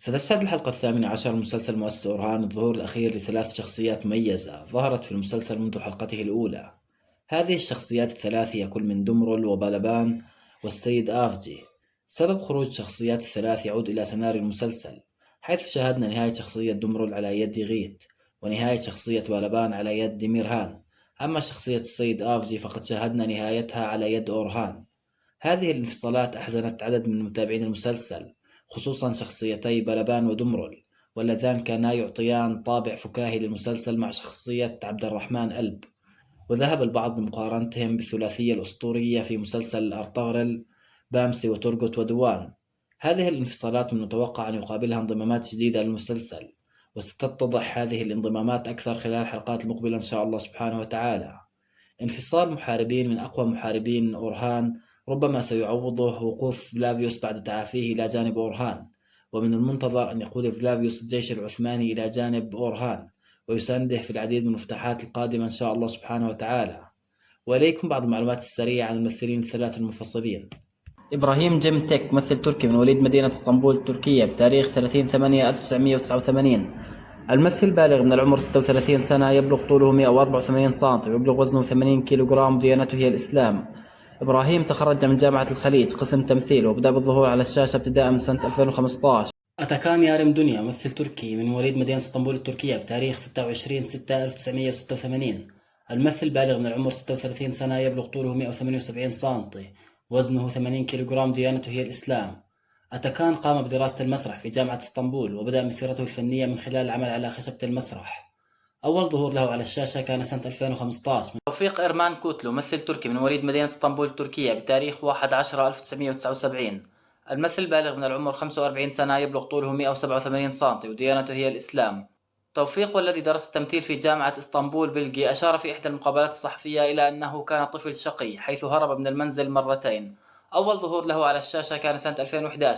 ستشهد الحلقة 18 من مسلسل مؤسسة أورهان الظهور الأخير لثلاث شخصيات مميزة ظهرت في المسلسل منذ حلقته الأولى. هذه الشخصيات الثلاث هي كل من دمرل وبالبان والسيد آفجي. سبب خروج الشخصيات الثلاث يعود إلى سيناريو المسلسل، حيث شاهدنا نهاية شخصية دمرل على يد غيت، ونهاية شخصية بالبان على يد ميرهان. أما شخصية السيد آفجي فقد شاهدنا نهايتها على يد أورهان. هذه الانفصالات أحزنت عدد من متابعين المسلسل، خصوصا شخصيتي بلبان ودمرل، واللذان كانا يعطيان طابع فكاهي للمسلسل مع شخصية عبد الرحمن ألب. وذهب البعض لمقارنتهم بالثلاثية الأسطورية في مسلسل أرطغرل، بامسي وترغت ودوان. هذه الانفصالات من المتوقع أن يقابلها انضمامات جديدة للمسلسل، وستتضح هذه الانضمامات أكثر خلال الحلقات المقبلة إن شاء الله سبحانه وتعالى. انفصال محاربين من أقوى محاربين أورهان ربما سيعوضه وقوف فلافيوس بعد تعافيه إلى جانب أورهان، ومن المنتظر أن يقود فلافيوس الجيش العثماني إلى جانب أورهان ويسانده في العديد من المفتاحات القادمة إن شاء الله سبحانه وتعالى. وإليكم بعض المعلومات السريعة عن الممثلين الثلاث المنفصلين. إبراهيم جيمتك ممثل تركي من مواليد مدينة اسطنبول التركية بتاريخ 30/8/1989. الممثل بالغ من العمر 36 سنة، يبلغ طوله 184 سم ويبلغ وزنه 80 كيلوغرام وديانته هي الإسلام. إبراهيم تخرج من جامعة الخليج قسم تمثيل، وبدأ بالظهور على الشاشة ابتداء من سنة 2015. أتاكان يارم دنيا ممثل تركي من مواليد مدينة اسطنبول التركية بتاريخ 26/6/1986. الممثل بالغ من العمر 36 سنة، يبلغ طوله 178 سم وزنه 80 كيلوغرام ديانته هي الإسلام. أتاكان قام بدراسة المسرح في جامعة اسطنبول، وبدأ مسيرته الفنية من خلال العمل على خشبة المسرح. أول ظهور له على الشاشة كان سنة 2015. توفيق إرمان كوتلو ممثل تركي من مواليد مدينة اسطنبول التركية بتاريخ 1/10/1979. الممثل بالغ من العمر 45 سنة، يبلغ طوله 187 سم وديانته هي الإسلام. توفيق والذي درس التمثيل في جامعة اسطنبول بلجي أشار في إحدى المقابلات الصحفية إلى أنه كان طفل شقي حيث هرب من المنزل مرتين. أول ظهور له على الشاشة كان سنة 2011.